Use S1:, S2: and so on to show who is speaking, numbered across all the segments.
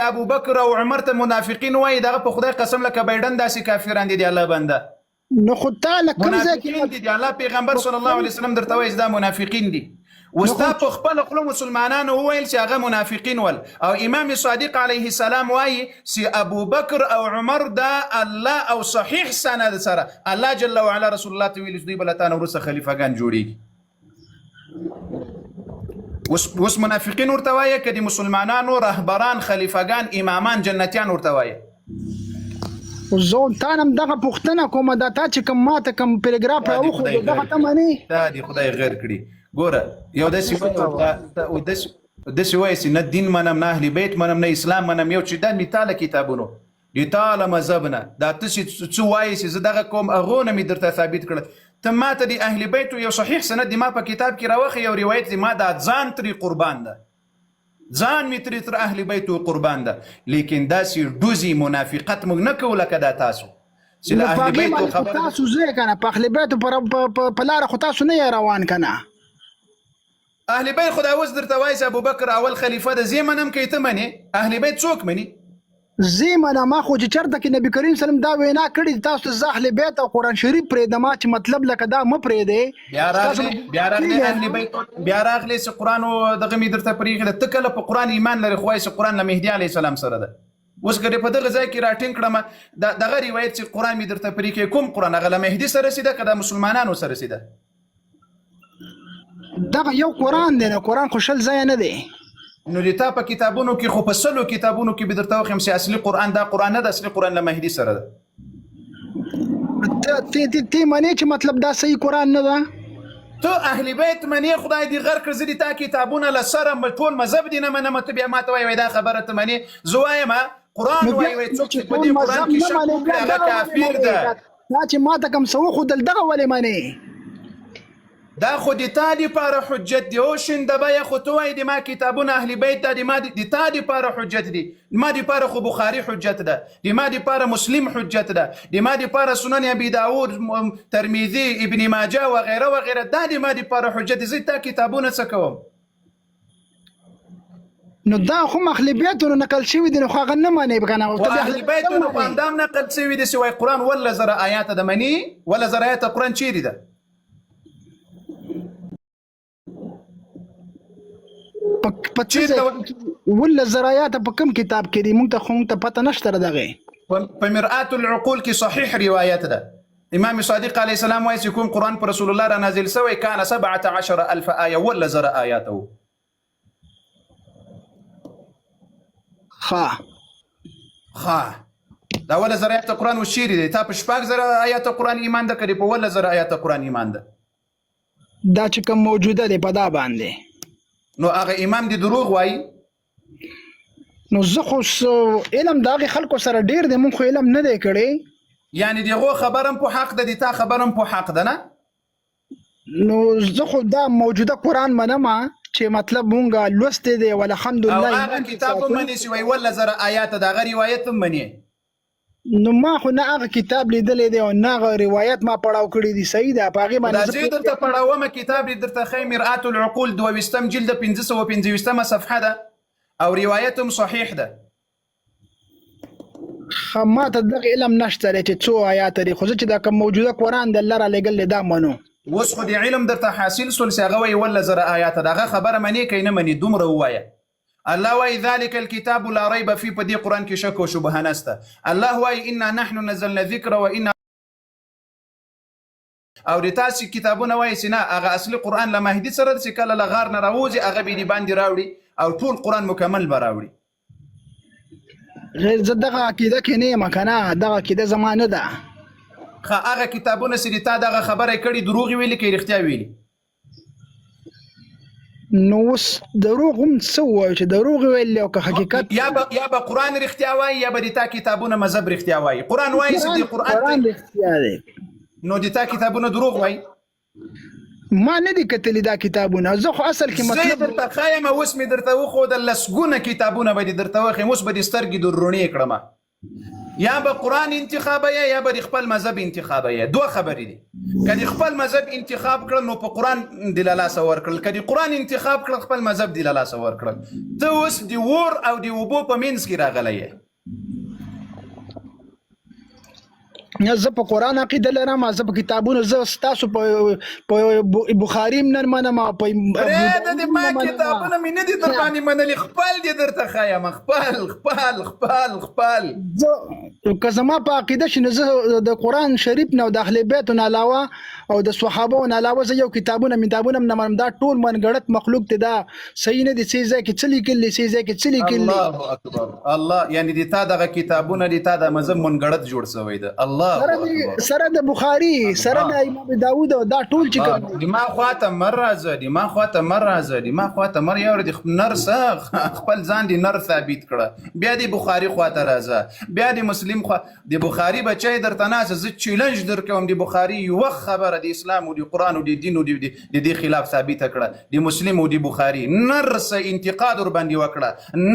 S1: ابو بکر او عمر ته منافقین وایي دغه په خدای قسم لکه بایډن داسې کافران دي الله بنده
S2: نو خو تعالی کوم ځای
S1: منافقین دي الله پیغمبر صلی الله علیه وسلم درته وایي دا منافقین دي وستا په خپل خپل مسلمانانو وویل چې هغه منافقین ول او امام صادق علیه السلام وایي چې ابو بکر او عمر دا الله او صحیح سند سره الله جل وعلا رسول الله ته ویل دوی بلتان ورسره خلیفګان جوړیږي وس منافقین ورته وایي که د مسلمانانو رهبران خلیفګان امامان جنتیان ورته وایي
S2: زه تانم دغه پوښتنه کومه دا تا چې کوم ماته کوم پیراګراف راوښود دغه ته منې
S1: دا دې خدای غیر کړي ګوره یو داسې وایي چې نه دین منم نه اهل بیت منم نه اسلام منم یو چې دا میتاله کتابونو میتاله مذهب نه دا ته چې څه وایي چې زه دغه کوم هغو نه مې درته ثابت کړل ته ما ته د اهل بیتو یو صحیح سند د ما په کتاب کې راوښی یو روایت دی ما دا ځان ترې قربان ده ځان مې ترې تر اهل بیتو قربان ده لیکن داسې ډوزي منافقت موږ نه کوو لکه دا تاسو چې له اهل بیتو خبره
S2: تاسو ځای که نه په اهل بیتو په لاره خو تاسو نه یې روان که نه
S1: اهل بیت خدای اوس درته وایي چې ابوبکر اول خلیفه ده زه منم که ته منې اهل بیت څوک مني
S2: زه منم ما خو چې چېرته کې نبي کریم سلم دا وینا کړې تاسو ته زه اهل بیت او قرآن شریف پرېږدم چې مطلب لکه دا مه پرېږدی
S1: بیا راغلی چې قرآن دغه مې درته پرېښې ده ته کله په قرآن ایمان لرې خو وایي چې قرآن له مهدي علیه السلام سره ده اوس که په دغه ځای کې راټینګ کړم دغه روایت چې قرآن مې درته پرېښې کوم قرآن هغه له مهدي سره سیده که د مسلمانانو سره سیده
S2: دغه یو قرآن دی نه قرآن خو شل ځایه نه دی
S1: نو د تا په کتابونو کې خو په سلو کتابونو کې به درته وښیم چې اصلي قرآن دا قرآن نه ده اصلي قرآن له مهدي سره ده
S2: تی منې چې مطلب دا صحیح قرآن نه ده
S1: تو اهل بیت منې خدای دې غر کړ زه د تا کتابونه له سره ټول مذهب دې نه منم ته بیا ما ته وایې دا خبره ته منې زه وایم قرآن وایي څوک چې په دې قرآن کې شک وکړي هغه کافر ده
S2: دا چې ما ته کوم څه وښودل دغه ولې منې
S1: دا خو د تا دپاره حجت دی او شندبه خو ته وایې د ما کتابونه اهل بیت ته د تا دپاره حجت دی د ما دپاره خو بخاري حجت ده د ما دپاره مسلم حجت ده د ما دپاره سنن ابي داود ترمذي ابن ماجه وغیره وغیره دا د ما دپاره حجت دی زه تا کتابونه څه کوم
S2: نو دا خو اهل بیتونو نقل شوي دي نو خو هغه نه منې که نه
S1: اهل بیتونو خو همدام نقل شوي دي چې وایي قرآن وله زره آیاته ده منې وله زره آیاته قرآن چیرې ده
S2: ولا زرايات په کوم کتاب کې دي مونږ ته پته نشته دغه
S1: په مرآت العقول کې صحیح روایت ده امام صادق علیه السلام وایي چې کوم قرآن پر رسول الله را نازل سوی کان 17,000 آیه ولا زر آیاته دا ولا زر آیات قرآن وشيري دي تا په شپږ زره آیات قرآن ایمان ده کړي په ولا زر آیات قرآن ایمان ده
S2: دا چې کوم موجوده دی په دا باندې
S1: نو هغه امام دی دروغ وایي
S2: نو زه خو علم د هغې خلکو سره ډېر دی مونږ خو علم نه دی کړی
S1: یعنی د هغو خبره هم په حق ده د تا خبره هم په حق ده نه
S2: نو زه خو دا موجوده قرآن منم چې مطلب مونږ لوستی دی والحمدلله
S1: او هغه کتاب هم منې چې وایي وله زره آیات د هغه روایت هم منې
S2: نو ما خو نه هغه کتاب لیدلی دی او نه هغه روایت ما پړاو کړی دی صحیح ده په هغې باندې
S1: زه درته پړاومه کتاب دې درته ښیم مرآت العقول 22 جلد 555 صفحه ده او روایت هم صحیح ده
S2: ما ته دغه علم نشته دی چې څو آیات دي خو زه چې دا کوم موجوده قرآن د الله را لېږل دی دا منو
S1: اوس خو د علم درته حاصل سول چې هغه وایي وله زره آیات ده هغه خبره منې که یې نه منې دومره ووایه الله وايي ذلك الكتاب لا ريب فيه په دې قرآن کې شک او شبهه نسته الله وايي انا نحن نزلنا الذكر وانا او د تاسې کتابونه وایي چې نه هغه اصلي قرآن له مهدي سره چې کله له غار نه راوځي هغه به یې باندې راوړي او ټول قرآن مکمل به راوړي
S2: غیر زه دغه عقیده کې نه یم که نه دغه عقیده زما نه ده
S1: هغه کتابونه چې تا دغه خبره کړي دروغ ویلي که رښتیا ویلي
S2: نو اوس دروغ هم څه ووایو چې دروغ ویلي او که حقیقت
S1: یا به قرآن رښتیا وایي یا به د تا کتابونه مذهب رښتیا وایي قرآن وایي چې د
S2: قرآن رښتیا دی
S1: نو د تا کتابونه دروغ وایي
S2: ما نه دي کتلي دا کتابونه زه خو اصل کې
S1: مطلب زه درته ښایم اوس مې درته وښودل لسګونه کتابونه به دې درته وښیم اوس به دې سترګې در روڼې کړمه یا به قرآن انتخابویې یا به د خپل مذهب انتخابویې دوه خبرې دي کدی خپل مذهب انتخاب کړل نو په قرآن دی له لاسه ورکړل، کدی قرآن انتخاب کړل خپل مذهب دی له لاسه ورکړل. ته اوس د اور او د اوبو په منځ کې راغلی یې.
S2: زه په قرآن عقیده لرم، زه په کتابونو، زه ستاسو په بخاري نه منم، په
S1: پرېږده د ما کتابونه مې نه دي در باندې منلي، خپل دې درته ښایم، خپل
S2: زه که زما په عقیده شي نو زه د قرآن شریف نه او د اهل بیتو نه علاوه او د صحابو نه علاوه زه یو کتابونه نه منم. دا ټول منګړت مخلوق دی، دا صحیح نه دي. څه ځای کې څه لیکلي، څه ځای کې څه لیکلي.
S1: الله اکبر الله، یعنی د تا دغه کتابونه د تا د مذهب منګړت جوړ شوی دی. الله
S2: سره د بخاري سره د امام داوود دا ټول چې کوم
S1: د ما خواته مر راځه، د ما خواته مر یو د نرس خپل ځان د نر ثابت کړه، بیا د بخاري خواته راځه، بیا د مسلم د بخاري بچی درته ناسه. زه چیلنج درکوم د بخاري یوه خبره د اسلام او د قرآن او د دین او د دې خلاف ثابته کړه، د مسلم او د بخاري. نرس انتقاد ور باندې وکړه،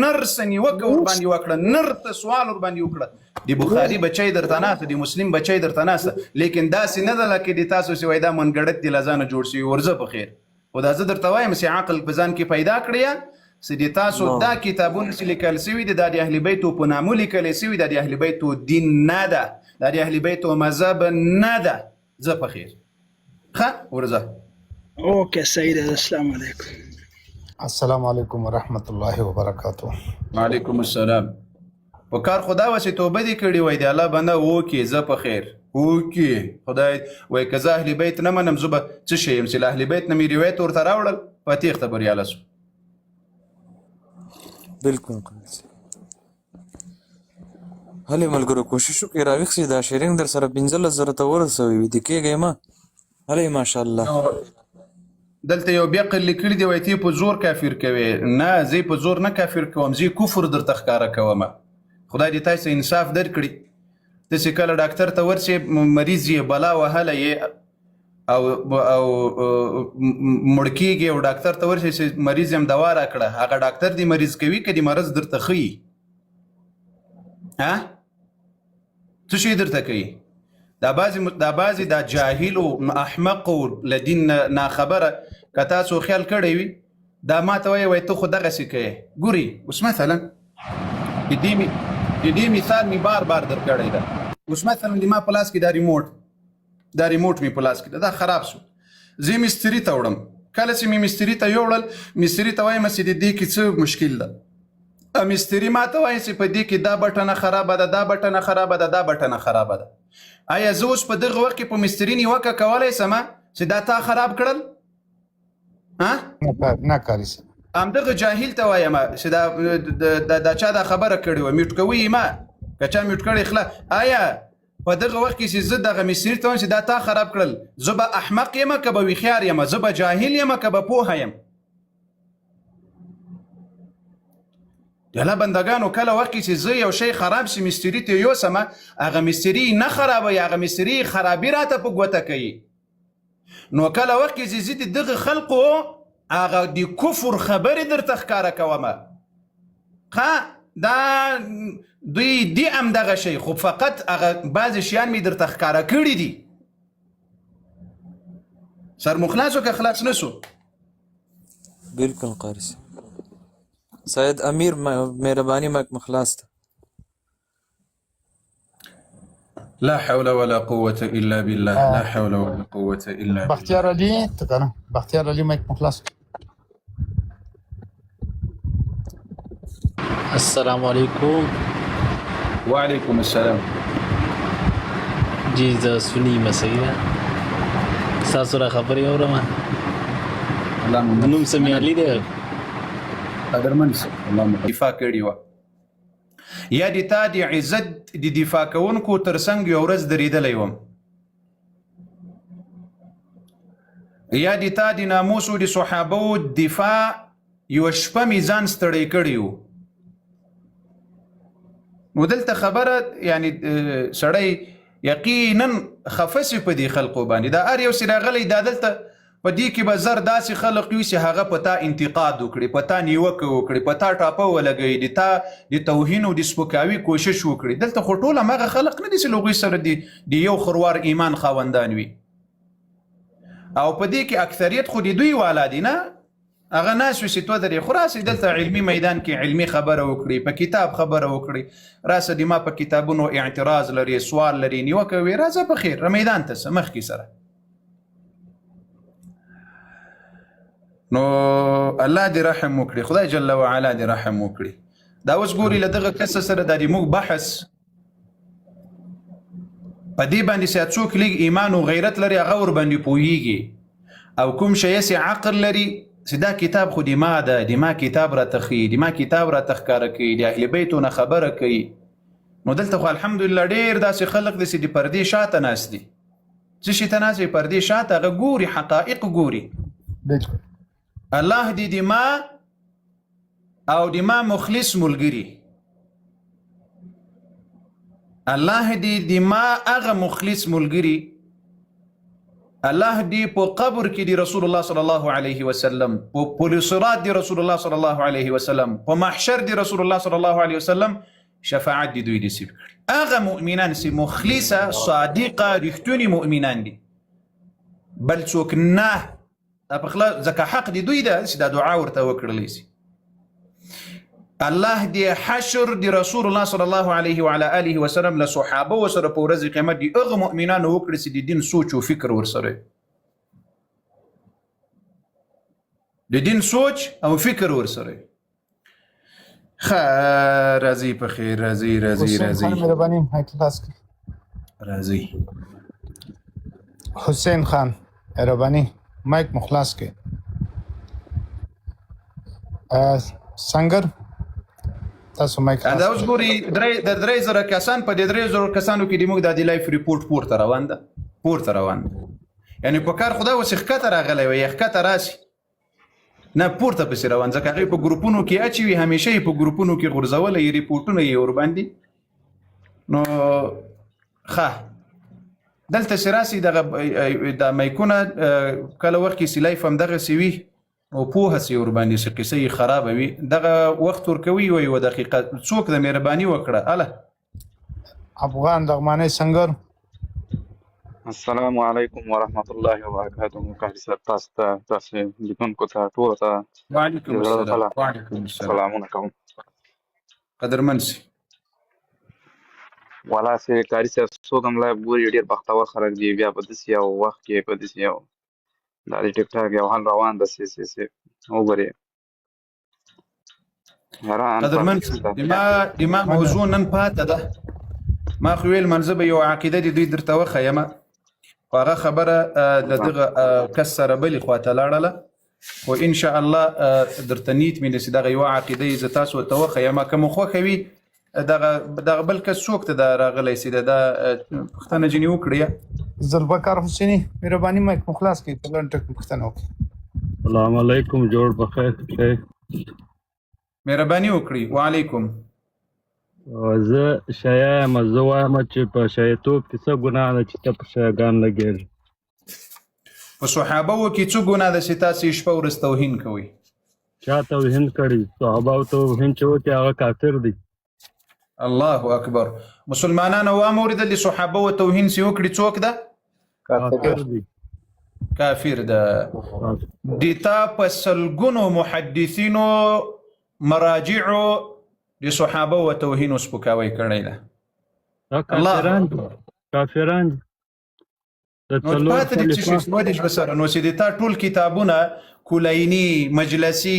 S1: نرس نیوکه ور باندې وکړه، نرس سوال ور باندې وکړه. د بخاري بچی درته ناسه، د مسلم بچی درته ناسه، لیکن داسې نه ده لکه د تاسو چې وایي دا منګړت دی له ځانه جوړ شوي. ورځه په خیر، خو دا زه درته وایم چې عقل په ځان کې پیدا کړی چې د تاسو دا کتابونه چې لیکل شوي دي دا د اهل بیتو په نامه لیکل شوي، دا د اهل بیتو دین نه ده، دا د اهل بیتو مذهب نه ده. زه په خیر ښه ورځه.
S2: اوکې صحیح ده. السلام علیکم.
S3: السلام علیکم ورحمت الله وبرکاته.
S1: وعلیکم السلام. په کار خدا واسه توبه دې کړې وای دی الله بنده وکي. زه په خیر وکي خدای وای که زه اهل بیت نه منم زه به څه شی یم چې له اهل بیت نه مې روایت ورته راوړل په تیښته بریاله سو.
S4: بالکل هلې ملګرو کوشش وکړئ راویښ شئ. دا شیرینګ در سره 15,000 ته ورسوي ویده کېږئ مه. هلې ماشاءالله.
S1: دلته یو بیا قل لیکلي دی وایي ته په زور کافر کوې. نه زه په زور نه کافر کوم، زه کفر درته ښکاره کوم. خدای دې تاسو انصاف درکړي. ته چې کله ډاکټر ته ورشې مریض یې بلا وهلی یې او مړ کېږي او ډاکټر ته ورشې چې مریض یم دوا راکړه، هغه ډاکټر دې مریض کوي که دې مرض درته ښیي؟ څه شی درته کوي؟ دا بعضې دا جاهل او احمق او له دین ناخبره که تاسو خیال کړی وي دا ما ته وایي ته خو دغسې کوې. ګوري اوس مثلا د دې مثال می بار در کړی ده. اوس مثلا د ما په لاس کې دا ریموټ می په لاس کې ده، دا خراب شو. زه مستري ته وړم، کله چې مې مستري ته یوړل مستري ته وایم چې د دې کې څه مشکل ده. مستري ما ته وایي چې په دې کې دا بټنه خرابه ده، دا بټنه خرابه ده، دا بټنه خرابه ده. آیا زه اوس په دغه وخت کې په مستري نیوکه کولی شم چې دا تا خراب کړل؟
S3: نه کاری شي.
S1: همدغه جاهل ته وایم چې دا چا دا خبره کړې وه میوټ کوي ما که چا میوټ کړی خلا. آیا په دغه وخت کې چې زه دغه مستري ته وایم چې دا تا خراب کړل زه به احمق یم که به ویښیار یم؟ زه به جاهل یم که به پوهه یم؟ د الله بندګانو کله وخت کې چې زه یو شی خراب شي مستري ته یوسم هغه مستري نه خرابوي، هغه مستري خرابي راته په ګوته کوي. نو کله وخت کې چې زه د دغه خلقو هغه د کفر خبرې درته ښکاره کومه دا دوی دی همدغه شی خو فقط هغه بعضې شیان مې درته ښکاره کړي دي. سر مو خلاص که خلاص نه سو؟
S4: بالکل قاری صاحب. سید امیر مهرباني مایک مخلاص ته.
S1: لا حول ولا قوة إلا بالله، لا حول ولا قوة إلا بالله.
S3: بختیار علی ته کنه بختیار علی مایک مخلاص.
S5: السلام علیکم.
S1: وعلیکم السلام.
S5: جی زه سنی مسیح ستاسو را خبرې اورم. نوم سمیالي دی.
S1: قدرمن الله دفاع کړې وه یا د تا د عزت د دفاع کوونکو تر څنګ یو ورځ درېدلی وم، یا د تا د ناموسو د صحابو دفاع یوه شپه مې ځان ستړی کړی و. نو دلته خبره یعنی سړی یقینا خفه سي په دې خلقو باندې. دا هر یو چې راغلی دا دلته په دې کې به زر داسې خلق وي چې هغه په تا انتقاد وکړي، په تا نیوکه وکړي، په تا ټاپه ولګوي، د تا د توهین او د سپکاوي کوشش وکړي. دلته خو ټول هماغه خلق نه دي چې له هغوی سره د یو خروار ایمان خاوندان وي. او په دې کې اکثریت خو د دوی والا دي نه هغه ناس وي چې تو درې خو راسې دلته علمي میدان کې علمي خبره وکړي په کتاب خبره وکړي راسه د ما په کتابونو اعتراض لري سوال لري نیوکه وي راځه په خیر میدان ته څه مخکې سره نو الله دې رحم وکړي خدای جل وعلا دې رحم وکړي دا اوس ګوري له دغه کس سره د موږ بحث په دې باندې چې څوک لږ ایمان او غیرت لري هغه ور باندې پوهیږي او کوم شی چې عقل لري چې دا کتاب خو د ما ده د ما کتاب را تخي د ما کتاب را تخکاره کوي د اهل بیتو نه خبره کوي نو دلته خو الحمدلله ډېر داسې خلق دي چې د پردې شاته ناست دي څه شي ته ناست دي پردې شاته هغه ګوري حقایق ګوري
S3: بالکل
S1: الله دې د ما او د ما مخلص ملګري الله دې د ما هغه مخلص ملګري الله دې په قبر کې دی رسول الله صلی الله علیه وسلم په صراط دی رسول الله صلی الله علیه وسلم په محشر دی رسول الله صلی الله علیه وسلم شفاعت دی دوی نصیب کړي هغه مؤمنان چې مخلصه صادقه رښتونی مؤمنان دي بل څوک نه په خلا ځکه حق دی دوی ده چې دا دعا ورته وکړلی شي الله دی حشر دی رسول الله صلی الله علیه وعلى آله وسلم له صحابه وسره په ورځ قیامت دی هغه مؤمنان وکړي چې د دین سوچ او فکر ورسره د دین سوچ او فکر ورسره راځي په خیر راځي
S3: مهرباني مایک خلاص کړئ
S1: راځي
S3: حسین خان مهرباني مایک مخلاص کړئ سنگر تاسو مایک
S1: دا اوس ګوري درې زره کسان په دې درې زره کسانو کې د موږ د لایف ریپورت پورته روان ده یعنی په کار خدا وسخ کته راغلی وي ښکته راسي نه پورته پسې روان ځکه هغې په ګروپونو کې اچوي همیشه یې په ګروپونو کې غورځولی یې ریپورټونه یې ورباندې نو ښه دلته چې راسي دغه د مایکونه کله وخت کې چې لایف همدغسې وي او پوهه سي ورباندې چې قصه یې خرابه وي دغه وخت ورکوي وي یوه دقیقه څوک د مهرباني وکړه اله
S3: افغان لغمانی سنگر
S6: السلام علیکم ورحمۃ اللہ وبرکاتہ قاری صاحب تاسو لیکونکو ته ټول ته
S1: وعلیکم السلام
S6: سلامونه کوم
S1: قدرمن سي
S6: والا سي قاری صاحب څوک هم لا ګوري ډېر بختور خلک دي بیا په داسې یو وخت کې په داسې یو دا د ټیک ټاک یو حال روان ده سي وګورئ
S1: قدرمن سي د ما موضوع نن پاته ده ما خو ویل منځه به یو عقیده د دوی درته وښیم خو هغه خبره د دغه کس سره بلې خواته لاړله خو انشاء الله درته نیت مې ده چې دغه یوه عقیده یې زه تاسو ورته وښیم که مو خوښه وي دغه بل کس څوک ته دا راغلی سي دا پوښتنه ځینې وکړي
S3: ذوالبقار حسیني مهرباني مایک مخلاص کړئ په لنډ ټکي پوښتنه وکړئ
S7: السلام علیکم جوړ بخیر شیخ
S1: مهرباني وکړي وعلیکم
S7: زه شیعه یم زه وایم چې په شیعتوب کې څه ګناه ده چې ته په شیعګان لګېږې
S1: په صحابهو کې څه ګناه ده چې تاسې شپه ورځ توهین کوئ
S7: چا توهین کړي صحابهو توهین چې وکړي هغه کافر دي
S1: الله اکبر مسلمانانو واوریدل چې صحابهو توهین چې وکړي څوک ده
S7: کافر دي
S1: کافر ده دیتا په سلګونو محدثینو مراجعو د صحابه و توهین او سپکاوی کړی ده
S7: کافران
S1: نو پاتې دي چې شمودش بسره نو چې د تا ټول کتابونه کولینی مجلسی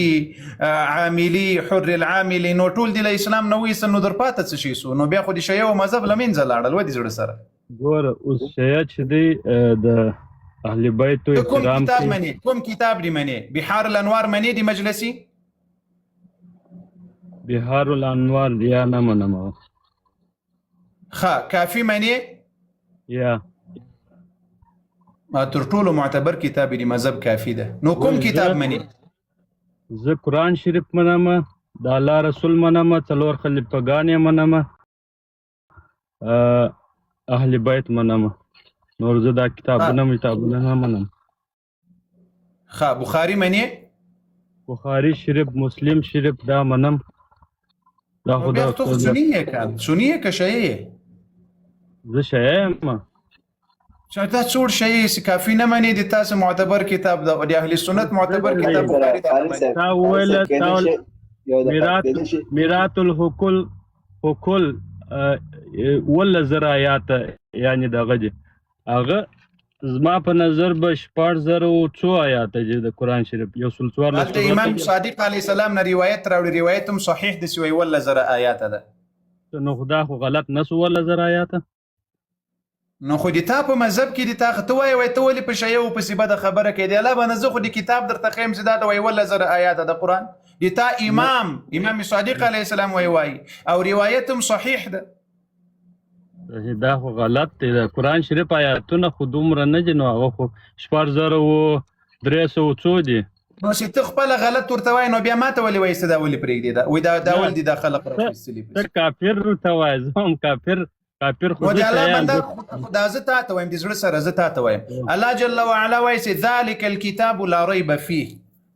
S1: عاملی حر العاملی نو ټول د اسلام نو ویسن نو در پاتې څه شي سو نو بیا خو د شیعه او مذهب لمنځه لاړل و دي زړه سره
S7: ګوره اوس شیعه چې دی د اهل بیت احترام
S1: کوم کتاب دی منی بحار الانوار منی دی مجلسی
S7: بحار الانوار یا نه منم
S1: کافی منی
S7: یا
S1: ما تر ټولو معتبر کتاب دی مذهب کافی ده نو کوم کتاب منی
S7: زه قرآن شریف منم د الله رسول منم څلور خلیفګان یې منم اهل بیت منم نور زه دا کتابونه نه منم
S1: بخاری منی
S7: بخاری شریف مسلم شریف دا منم دا خدا
S1: سنیه که شیعه
S7: زه شیعه یم
S1: چې دا څوړ شی کافي نه مني د تاسو معتبر کتاب د اهل سنت معتبر کتاب بخاری
S7: تا ویل میراث الحقل ولا زرايات یعنی دغه دي هغه زما په نظر به 4000 آیات دي د قران شریف یو سل 14
S1: د امام صادق علی السلام نه روایت راوړي روایت هم صحیح دي وی ولا زر آیات ده
S7: نو خدا خو غلط نسو ولا زر آیات
S1: نو خو د تا په مذهب کې د تا ته وای ته ولې په شیو په سبب د خبره کې دی الله باندې زه خو د کتاب درته خیم زدا د وی ولا زر آیات د قران د تا امام صادق علی السلام وی او روایت هم صحیح ده
S7: دا خو غلط دی د قران شریف آیاتونه خو دومره نه دي نو هغه خو 4300 دي
S1: نو چې ته خپل غلط ورته وای نو بیا ماته ولې وایې دا ولې پرېږدي دا وای دا ول دي د خلق راوستلي
S7: ته کافر ته وای زم کافر خو
S1: د الله بنده خدا زه ته وایم د زړه سره زه ته وایم الله جل وعلا وایي چې ذلک الكتاب لا ريب فيه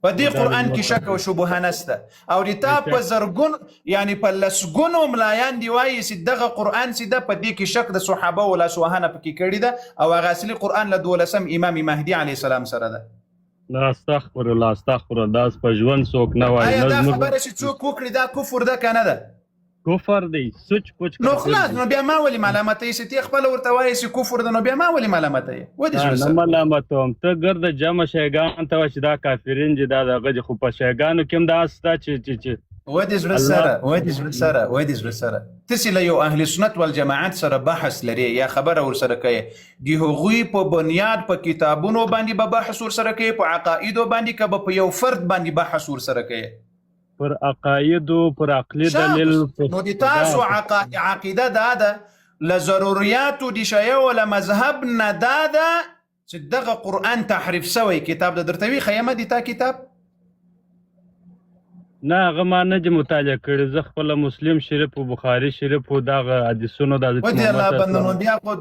S1: په دې قران کې شک او شبهه نشته او د تا په زرګون یعنی په لسګونو ملایان دی وایي چې دغه قران چې د په دې کې شک د صحابه او لاسوهانه پکې کړی ده او هغه اصلي قران له 12 امام مهدي علی السلام سره ده
S7: لا استغفر الله دا په ژوند څوک نه وایي
S1: دا خبره چې څوک وکړي دا کفر ده کنه ده
S7: کفر دی سوچ پوچ
S1: نو خلاص نو بیا ما ولې ملامتای چې خپل ورته وایي چې کفر ده نو بیا ما ولې ملامتای و دې
S7: نه ملامتوم ته ګرد جمع شیګان ته چې دا کافرین دي دا دغه خو په شیګانو کې دا استا چې
S1: و دې زړه سره تاسو له یو اهل سنت والجماعت سره بحث لري یا خبره ور سره کوي دی هغوی په بنیاد په کتابونو باندې به بحث ور سره کوي په عقاید باندې کبه په یو فرد باندې بحث ور سره کوي
S7: پر عقاید پر عقلی دلیل
S1: نو د تاسو عقیده ده لضروريات دي شیء ولا مذهب نه ده چې دغه قران تحریف شوی کتاب د درتوی خیمه دي تا کتاب
S7: نه هغه ما نه دي مطالعه کړی زه خپل مسلم شریف او بخاری شریف او دغه حدیثونو د
S1: ودی الله بندنو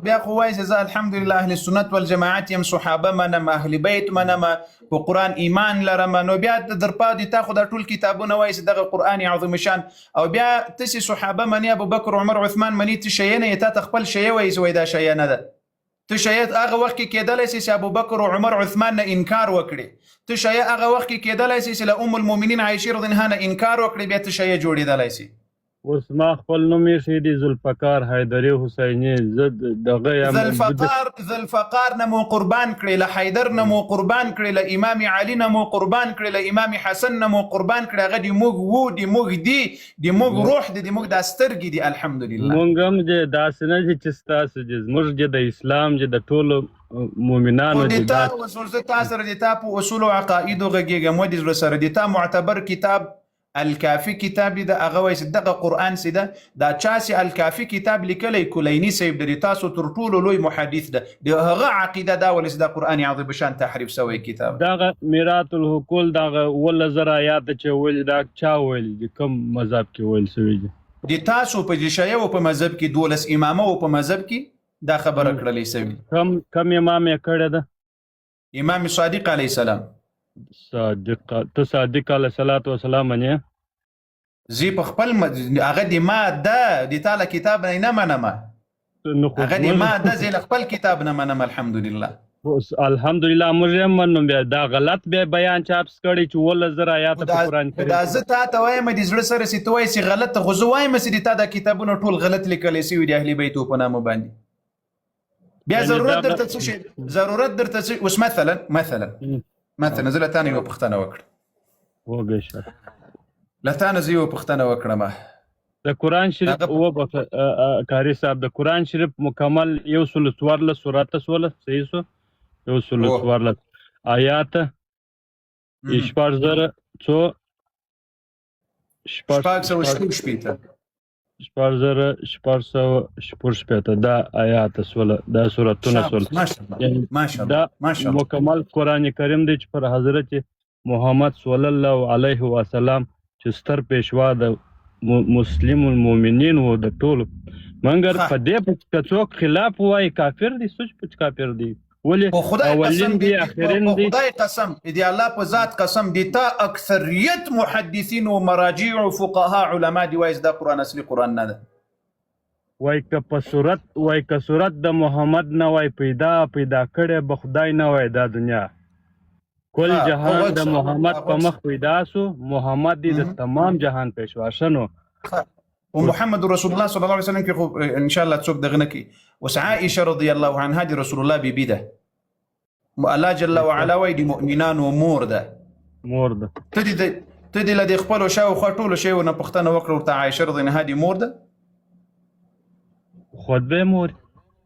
S1: بیا خو وایي چې الحمدلله اهل سنت والجماعت يم صحابه منم اهل بیت منم په قران ایمان لرم نو بیا در پاد تا خو د ټول کتابونه وایي چې دغه قران عظیم شان او بیا تاسو صحابه منی ابو بکر عمر عثمان منی ته شی نه ته خپل شی وایي چې دا شی نه ده ته شی هغه وخت کې کېدل چې ابو بکر او عمر عثمان نه انکار وکړي ته شی هغه وخت کې کېدل چې ام المؤمنین عائشه رضی الله عنها انکار وکړي بیا ته شی جوړېدل شي
S7: اوس ما خپل نوم یې شهید ذوالفقار حیدری حسینی زد دغه یم
S1: ذوالفقار نمو قربان کړي له حیدر نمو قربان کړي له امام علی نمو قربان کړي له امام حسن نمو قربان کړي هغه دی موږ وو دی موږ روح دی موږ د سترګې دی الحمدلله
S7: موږ هم دې داسې نه چې ستاسو دې موږ د اسلام د ټولو مؤمنانو
S1: د تا اصول تاسو د تا په اصول او عقاید غږیږي مو د سره د تا معتبر کتاب الکافی کتاب دی هغه وایي چې دغه قران سي دا چا سي الکافی کتاب لیکلی کلینی صاحب د تاسو تر ټولو لوی محدث ده د هغه عقیده دا ولې د قران عظیم شان تحریف شوی کتاب
S7: دغه میراث الحقول دغه ول زر آیات چې ویل دا چا ویل کوم مذهب کې ویل شوی دي
S1: د تاسو په شیعه او په مذهب کې 12 امامه او په مذهب کې دا خبره کړلې شوی
S7: کم امام یې کړی ده
S1: امام صادق علیه السلام
S7: صادق علیه السلام باندې
S1: زی په خپل هغه د ما د تعالی کتاب نه منم هغه د ما د زی خپل کتاب نه منم الحمدلله
S7: موږ منم بیا دا غلط به بیان چاپس کړي چې ول زر آیات په قران کې
S1: دا زه ته وایم د زړه سره سي توای سي غلط غزو وایم سي د تا د کتابونو ټول غلط لیکل سي د اهل بیت په نامه باندې بیا ضرورت درته څه شي ضرورت درته څه اوس مثلا زه لتانه یو پښتنه وکړه
S7: و بهشر
S1: لتانه زه یو پښتنه وکړم
S7: د قران شریف او کاری صاحب د قران شریف مکمل یو سل 14 سورته سول صحیح سو یو سل 14 آیات اشپار زره څو شپار زره شپار سو شپور شپته دا آیات سول دا سورتونه سول ماشاءالله مکمل قران کریم دی چې پر حضرت محمد صلی الله علیه وسلم چې ستر پیشوا د مسلم المؤمنین و د ټول منګر په دې په څوک خلاف وای کافر دي سوچ پچ کافر دي ولی اولین دی اخرین دی
S1: خدای قسم دی الله په ذات قسم دی تا اکثریت محدثین و مراجع و فقها علما دی وایز دا قران اصلي قران نه ده
S7: وای که صورت د محمد نه وای پیدا کړی به خدای نه وای دا دنیا کل جهان د محمد په مخ پیدا سو محمد دې د تمام جهان پیشوا شنو
S1: ومحمد رسول الله صلى الله عليه وسلم كيقول ان شاء الله تصب دغنكي وعائشه رضي الله عنها دي رسول الله بيده الله جل وعلا ويدي مؤمنان ومور ده تدي لدي خپلو شاو خټولو شی ونه پښتنه وکړه ورته عائشه رضی الله عنها دي مور ده
S7: خود به مور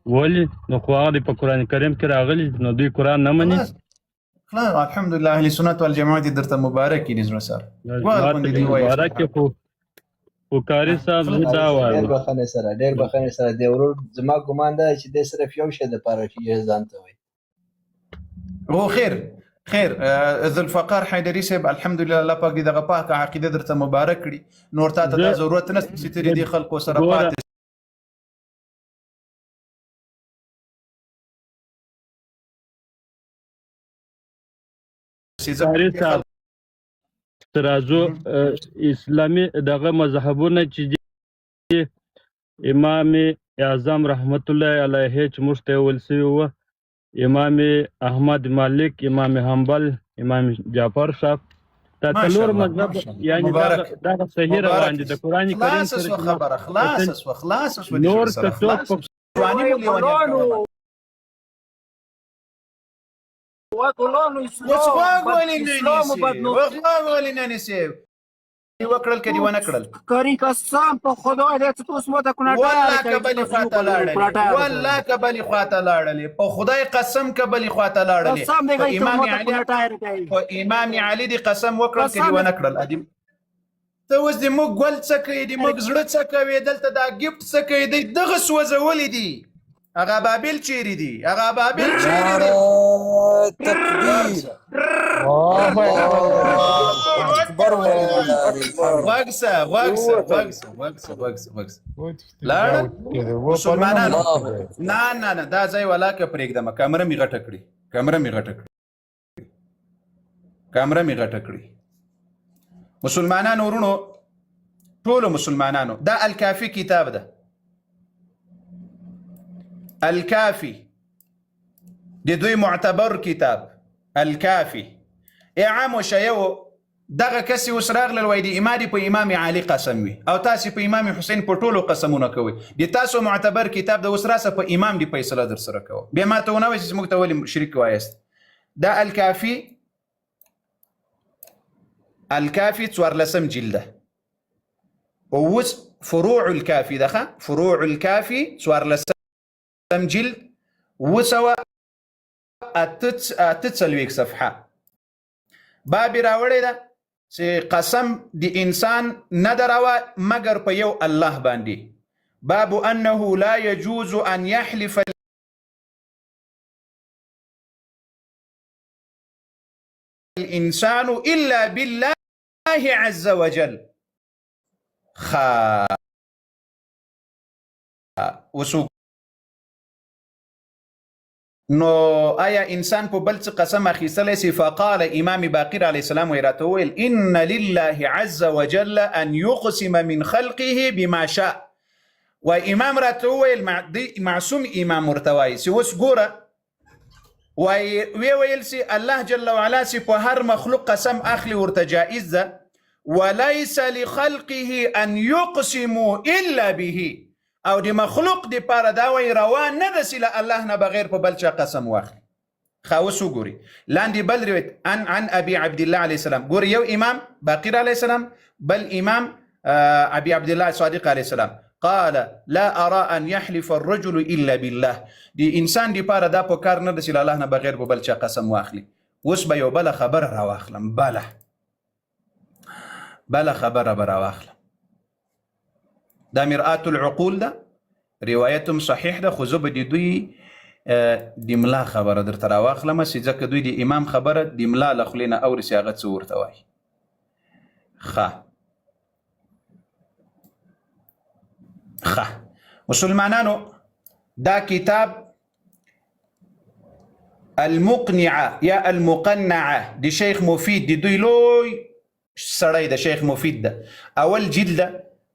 S7: ولی نو خو هغه په قران کریم کې راغلي نو دوی قران نه مني
S1: خلاص الحمد لله اهل السنه والجماعه دي درته مبارک دي زړه سره
S7: مبارک کو وکاري صاحب دا وایي
S8: ډېر بخښنې سره دی ورور زما ګمان ده چې د صرف یو شی د پاره چې ځان ته وایي
S1: هو خير ذو الفقار حیدری صاحب الحمد لله الله پاک دې دغه پاک عقیده درته مبارک کړي نور ته دا ضرورت نشته چې ترې دې خلکو سره پاتې
S7: ترازو اسلامي دغه مذهبونه چې امام اعظم رحمت الله علیه چې مشته ولسی و امام احمد مالک امام حنبل امام جعفر صاحب تلور مذهب یعنی دا صحیح روان دي د قران کریم سره
S1: خبره خلاص
S7: نور څه
S1: وکړل کدي ونه کړل
S9: کاری قسم په خدای دې ته اوس مو ته کنه
S1: والله کبلی خواته لاړلې په خدای قسم کبلی خواته لاړلې امام علي دې قسم وکړل کدي ونه کړل ته اوس دې موږ ګل څه کوي دې موږ زړه څه کوي دلته دا ګفت څه کوي دغه سوځولې دي هغه بابل چیرې دي
S4: تکبیر اکبر
S1: وغسه مسلمانانو نه دا ځای ولاکه پرېږدم کامره می غټه کړي مسلمانانو ورونو ټولو مسلمانانو دا الکافي کتاب ده الكافي دي دوی معتبر کتاب الكافي عام شيو دغه کسي وسراغ لوي دي امامي په امام علي قسم وي او تاسو په امام حسين په ټولو قسمونه کوي دي تاسو معتبر کتاب د وسراسه په امام دي فیصله در سره کوي به ما ته ونه وي چې موږ ته ولې شریک وایست دا الكافي څوارلسم جلده او فروع الكافي دغه فروع الكافي څوارلسم جلد وسوى اتتسلويك صفحة بابي راوړی ده چې قسم دی انسان ندروا مگر په یو الله باندې باب انه لا يجوز ان يحلف الانسان الا بالله عز وجل وسوق نو آیا انسان په بل څه قسم اخیستلی سي فقال امام باقر علیه السلام وراته ویل ان لله عز وجل ان يقسم من خلقه بما شاء و امام راته ویل معصوم امام ورته وایي چې اوس ګوره ویل سي الله جل وعلا سي په هر مخلوق قسم اخلي ورته جائز ده وليس لخلقه ان يقسموا الا به او دی مخلوق دی پاره دا وی روان نه ده سیله الله نه بغیر په بل چا قسم واخلي خاوس وګوري لاندې بل روایت عن ابي عبد الله عليه السلام ګوري یو امام باقر عليه السلام بل امام ابي عبد الله صادق عليه السلام قال لا ارى ان يحلف الرجل الا بالله دی انسان دی پاره دا په کار نه ده سیله الله نه بغیر په بل چا قسم واخلي اوس به یو بل خبر را واخلم بل خبر را واخلم دا مرآت العقول ده روایتم صحیح ده خو زه به د دوی د ملا خبره درته راواخلم چې ځکه دوی د امام خبره د ملا له خولې نه اوري چې هغه څه ورته وایي مسلمانانو دا کتاب المقنعه یا المقنعه د شیخ مفید د دوی لوی سړی د شیخ مفید ده اول جلد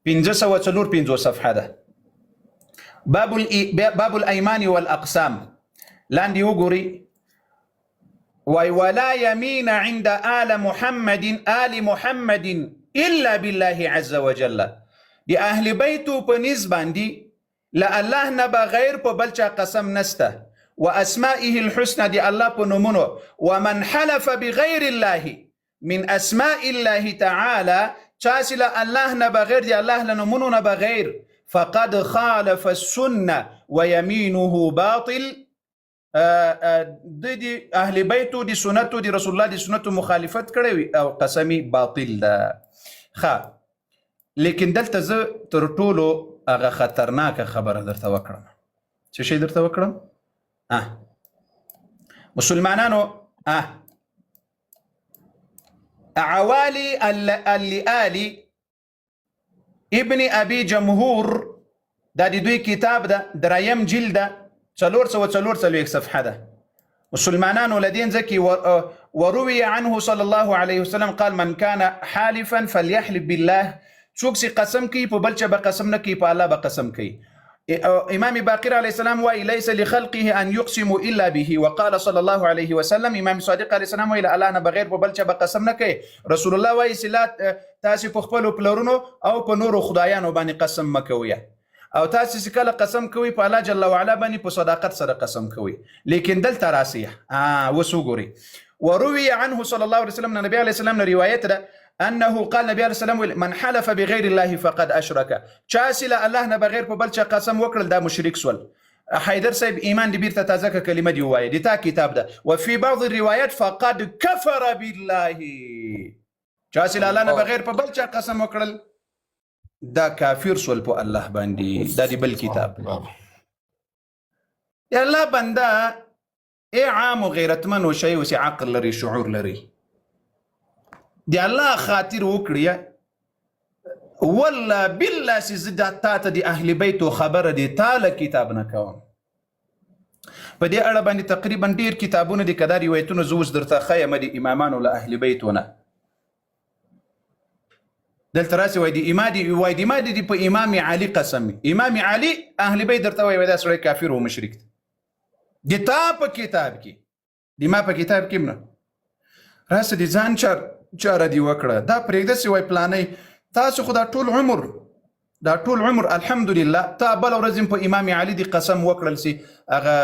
S1: 545 صفحه ده باب الايمان والاقسام لاندې وګوري وای ولا يمين عند آل محمد الا بالله عز وجل. د اهل بیتو په نسبت باندې لا الله نه بغیر په بل چا قسم نسته، واسمائه الحسنى د الله په نومونو، ومن حلف بغیر الله من اسماء الله تعالى چاسی لا الله نه بغیر دی الله له نومونو نه بغیر فقد خالف السنه ويمينه باطل. د اهل بیتو د سنتو د رسول الله د سنتو مخالفت کړی او قسمی باطل ده. ښه لیکن دلته زه تر ټولو هغه خطرناکه خبره درته وکړم. څه شی درته وکړم؟ مسلمانانو عوالي اللآلي ابن ابي جمهور دا د دوی کتاب ده، دریم جلد ده، 444 صفحه ده. مسلمانانو لدين زكي وروي عنه صلى الله عليه وسلم قال من كان حالفا فليحلف بالله. څوک چې قسم کوي په بل چا به قسم نه کوي، په الله به قسم کوي. امام باقر عليه السلام وای ليس لخلقه ان يقسموا الا به، وقال صلى الله عليه وسلم امام صادق عليه السلام وای الله نه بغیر په بل چا به قسم نه کوي. رسول الله وای صلات تاسو په خپل پلرونو او په نورو خدایانو باندې قسم مکوئ، او تاسو چې کله قسم کوي په الله جل وعلا باندې په صداقت سره قسم کوي. لیکن دلته راسیه وسوګوري وروي عنه صلى الله عليه وسلم النبي عليه السلام روایت ده انه قال النبي عليه السلام من حلف بغير الله فقد اشرك. چاسل الله نه بغیر په بل چا قسم وکړل دا مشرک سول. حیدر صاحب ایمان دی بیرته تازه کلمه دی وایي دی تا کتاب ده. وفي بعض الروايات فقد كفر بالله. چاسل الله نه بغیر په بل چا قسم وکړل دا کافر سول په الله باندې. دا دی بل کتاب. یا الله بنده ای عام و غیرتمن و شی وسی عقل لري شعور لري دی الله خاطر وکړي والله بالله چې زه تا ته د اهل بیتو خبره دی تاله کتاب نه کوم. په دې اړه باندې تقریبا ډیر کتابونه دي، که دا روایتونه زه اوس درته ښیم د امامانو له اهل بیتو نه. دلته راسي وای د ما دي په امام علي قسم. امام علي اهل بیت درته وای دا سړی کافر و مشرک دی. د تا په کتاب کې د ما په کتاب کې نه راسه د ځان چاره دی وکړه دا پرېږده چې وای پلانۍ تاسو خو دا ټول عمر الحمدلله تا بل ورځ په امام علي دی قسم وکړل چې هغه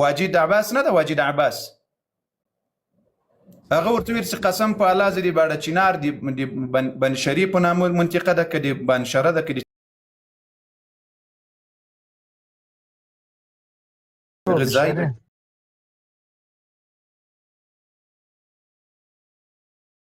S1: واجد عباس نه ده، واجد عباس هغه ورته ویل چې قسم په الله زه د باډه چنار د بنشري په نامه منطقه ده که د بنشره ده که د غذای ده